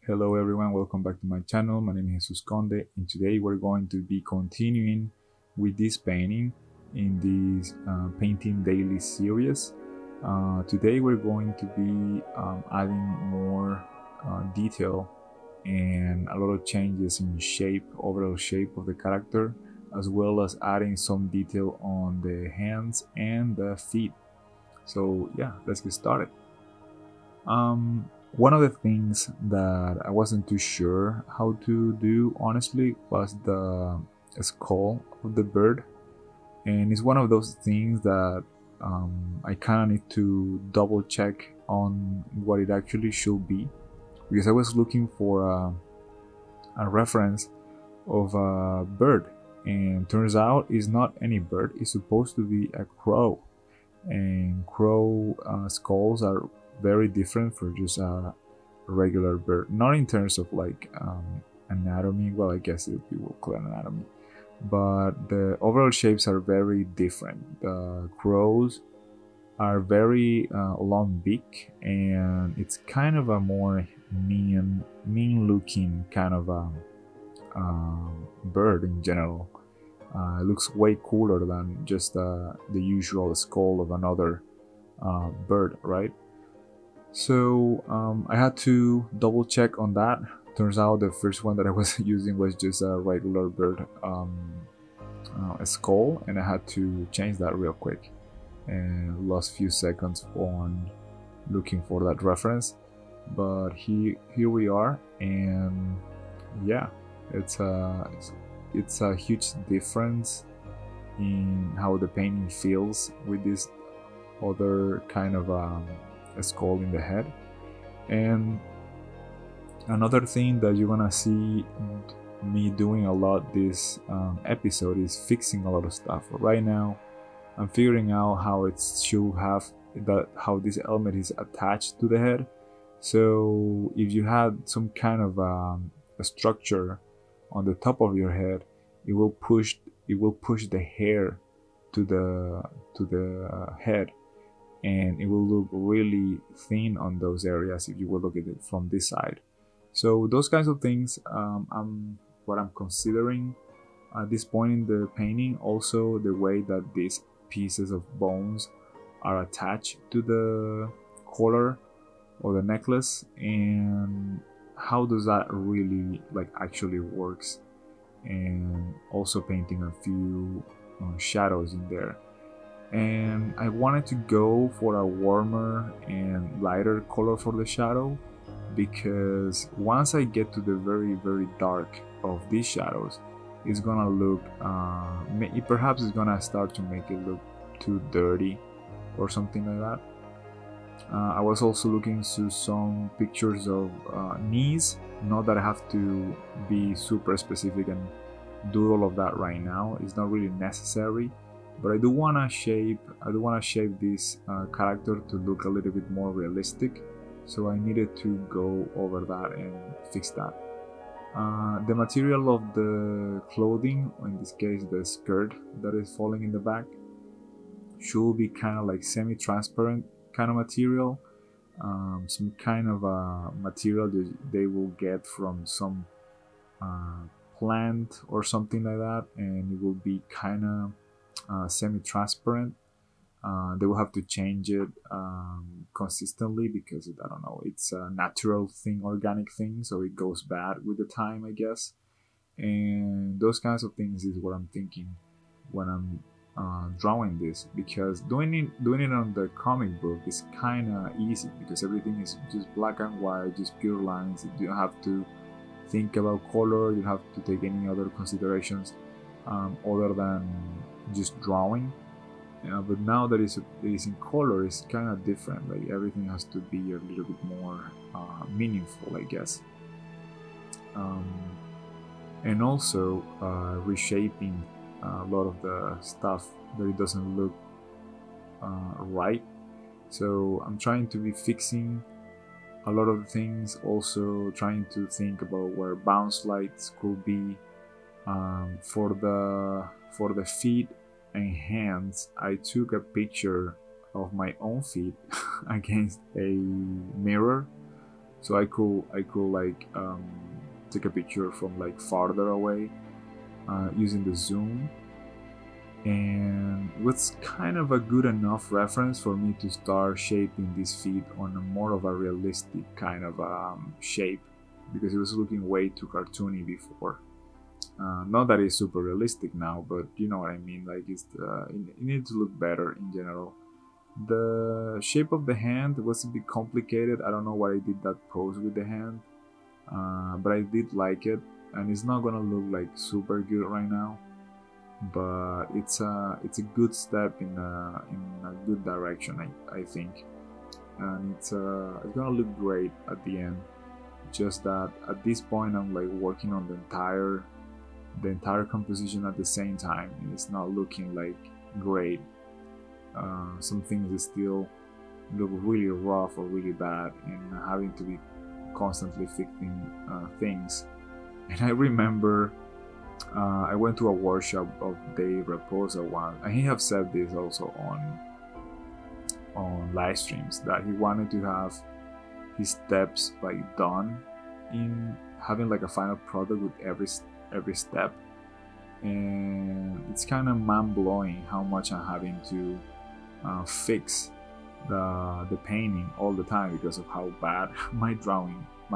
Hello everyone, welcome back to my channel. My name is Jesus Conde, and today we're going to be continuing with this painting in this painting daily series. Today we're going to be adding more detail and a lot of changes in shape, overall shape of the character, as well as adding some detail on the hands and the feet. So yeah, let's get started. One of the things that I wasn't too sure how to do, honestly, was the skull of the bird. And it's one of those things that I kind of need to double check on what it actually should be. Because I was looking for a reference of a bird. And turns out it's not any bird, it's supposed to be a crow. And crow skulls are very different for just a regular bird. Not in terms of like anatomy. Well, I guess it will call anatomy, but the overall shapes are very different. The crows are very long beak, and it's kind of a more mean looking kind of a bird in general. It looks way cooler than just the usual skull of another bird, right? So I had to double check on that. Turns out the first one that I was using was just a regular bird a skull, and I had to change that real quick and lost few seconds on looking for that reference. But here we are, and yeah, it's a huge difference in how the painting feels with this other kind of a skull in the head. And another thing that you're gonna see me doing a lot this episode is fixing a lot of stuff. Right now, I'm figuring out how it should have that how this element is attached to the head. So if you had some kind of a structure on the top of your head, it will push the hair to the head, and it will look really thin on those areas if you will look at it from this side. So those kinds of things, what I'm considering at this point in the painting. Also, the way that these pieces of bones are attached to the collar or the necklace, and how does that really like actually works. And also painting a few shadows in there. And I wanted to go for a warmer and lighter color for the shadow, because once I get to the very dark of these shadows, it's gonna look perhaps it's gonna start to make it look too dirty or something like that. I was also looking to some pictures of knees. Not that I have to be super specific and do all of that right now, it's not really necessary, but I do wanna shape this character to look a little bit more realistic. So I needed to go over that and fix that. The material of the clothing, in this case the skirt that is falling in the back, should be kind of like semi-transparent kind of material. Some kind of material that they will get from some uh, plant or something like that, and it will be kind of semi-transparent. They will have to change it consistently, because I don't know, it's a natural thing, organic thing, so it goes bad with the time, I guess. And those kinds of things is what I'm thinking when I'm drawing this, because doing it on the comic book is kind of easy, because everything is just black and white, just pure lines. You don't have to think about color, you don't have to take any other considerations other than just drawing. But now that it is in color, it's kind of different. Like everything has to be a little bit more meaningful, I guess. Um, and also reshaping a lot of the stuff that it doesn't look right. So I'm trying to be fixing a lot of things. Also trying to think about where bounce lights could be. For the feet and hands, I took a picture of my own feet against a mirror. so I could like take a picture from like farther away using the zoom, and it was kind of a good enough reference for me to start shaping this feet on a more of a realistic kind of shape, because it was looking way too cartoony before. Not that it's super realistic now, but you know what I mean. Like it needs to look better in general. The shape of the hand was a bit complicated. I don't know why I did that pose with the hand, but I did like it, and it's not gonna look like super good right now. But it's a good step in a good direction, I think, and it's gonna look great at the end. Just that at this point I'm like working on the entire composition at the same time, and it's not looking like great. Some things still look really rough or really bad, and having to be constantly fixing things. And I remember I went to a workshop of Dave Raposa once, and he have said this also on live streams, that he wanted to have his steps like done in having like a final product with every step. And it's kind of mind-blowing how much I'm having to fix the painting all the time because of how bad my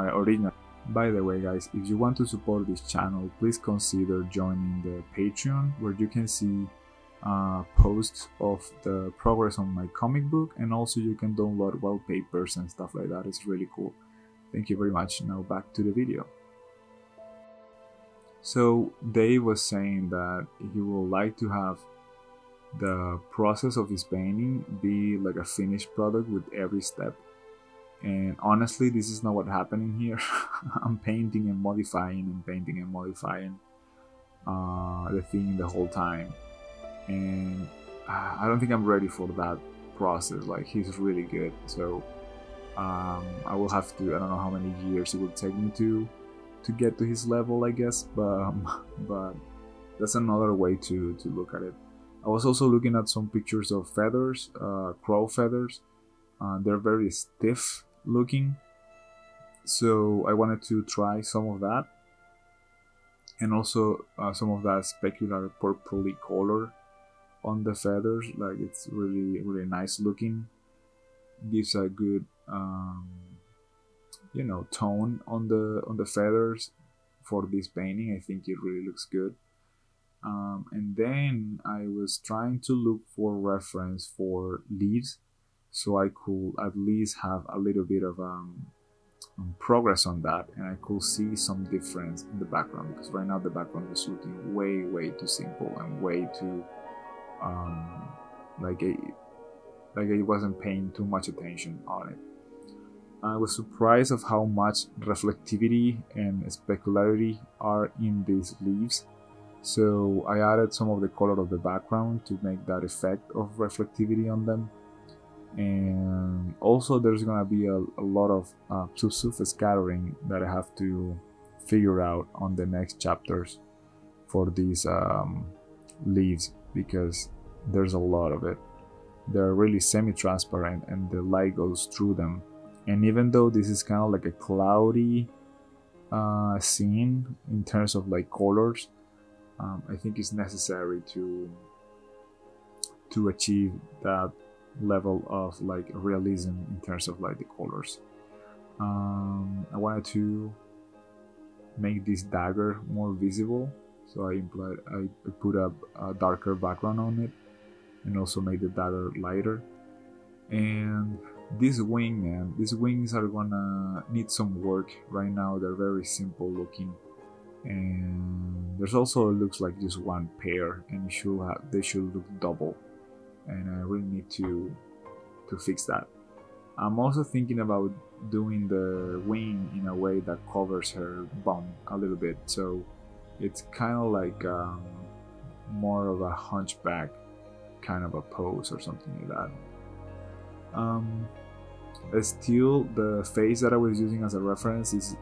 original. By the way, guys, if you want to support this channel, please consider joining the Patreon, where you can see posts of the progress on my comic book, and also you can download wallpapers and stuff like that. It's really cool. Thank you very much. Now back to the video. So Dave was saying that he would like to have the process of his painting be like a finished product with every step. And honestly, this is not what happening here. I'm painting and modifying and painting and modifying the thing the whole time, and I don't think I'm ready for that process. Like, he's really good, so I will have to, I don't know how many years it will take me to get to his level, I guess, but that's another way to look at it. I was also looking at some pictures of feathers, crow feathers. They're very stiff looking, so I wanted to try some of that, and also some of that specular purpley color on the feathers. Like, it's really nice looking, gives a good tone on the feathers for this painting. I think it really looks good. And then I was trying to look for reference for leaves, so I could at least have a little bit of progress on that, and I could see some difference in the background, because right now the background was looking way too simple and way too like I wasn't paying too much attention on it. I was surprised of how much reflectivity and specularity are in these leaves, so I added some of the color of the background to make that effect of reflectivity on them. And also there's gonna be a lot of subsurface scattering that I have to figure out on the next chapters for these leaves, because there's a lot of it. They're really semi-transparent and the light goes through them, and even though this is kind of like a cloudy scene in terms of like colors, I think it's necessary to achieve that level of like realism in terms of like the colors. I wanted to make this dagger more visible, so I put a darker background on it, and also made the dagger lighter. And this wing, man, these wings are gonna need some work right now. They're very simple looking, and there's also, it looks like just one pair, and they should look double, and I really need to fix that. I'm also thinking about doing the wing in a way that covers her bum a little bit, so it's kind of like more of a hunchback kind of a pose or something like that. Still, the face that I was using as a reference is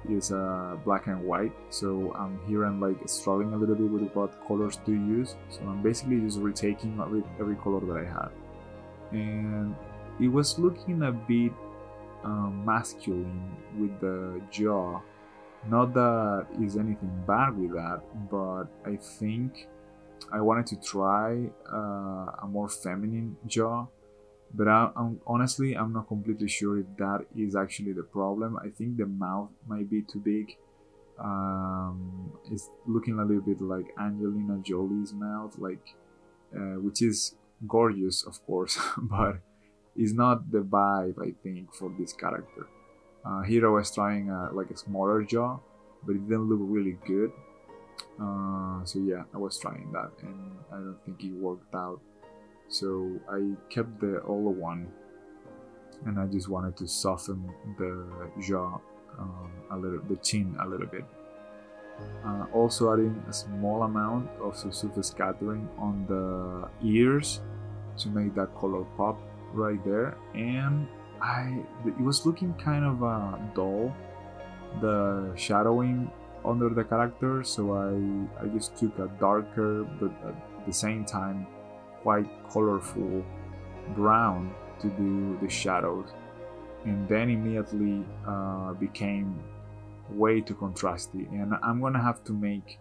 black and white, so here I'm like struggling a little bit with what colors to use, so I'm basically just retaking every color that I had, and it was looking a bit masculine with the jaw. Not that is anything bad with that, but I think I wanted to try a more feminine jaw. But honestly, I'm not completely sure if that is actually the problem. I think the mouth might be too big. It's looking a little bit like Angelina Jolie's mouth, like which is gorgeous, of course, but it's not the vibe I think for this character. Here I was trying like a smaller jaw, but it didn't look really good. So yeah, I was trying that, and I don't think it worked out. So I kept the old one, and I just wanted to soften the jaw a little, the chin a little bit. Also adding a small amount of surface scattering on the ears to make that color pop right there. And it was looking kind of dull, the shadowing under the character, so I just took a darker but at the same time quite colorful brown to do the shadows, and then immediately became way too contrasty. And I'm gonna have to make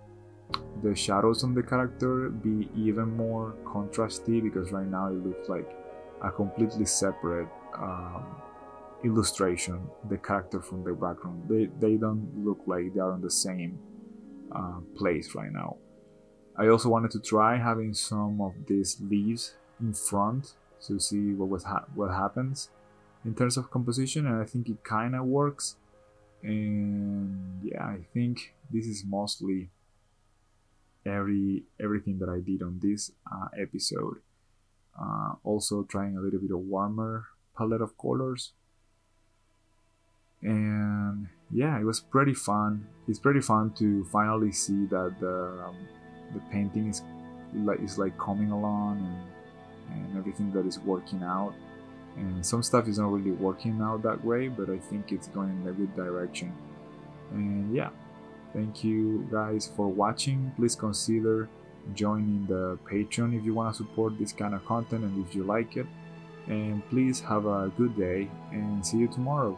the shadows on the character be even more contrasty, because right now it looks like a completely separate illustration, the character from the background. They don't look like they are on the same place right now. I also wanted to try having some of these leaves in front to see what happens in terms of composition, and I think it kind of works. And yeah, I think this is mostly everything that I did on this episode. Also trying a little bit of warmer palette of colors, and yeah, it was pretty fun. It's pretty fun to finally see that the painting is like coming along, and everything that is working out. And some stuff is not really working out that way, but I think it's going in a good direction. And yeah, thank you guys for watching. Please consider joining the Patreon if you want to support this kind of content and if you like it. And please have a good day and see you tomorrow.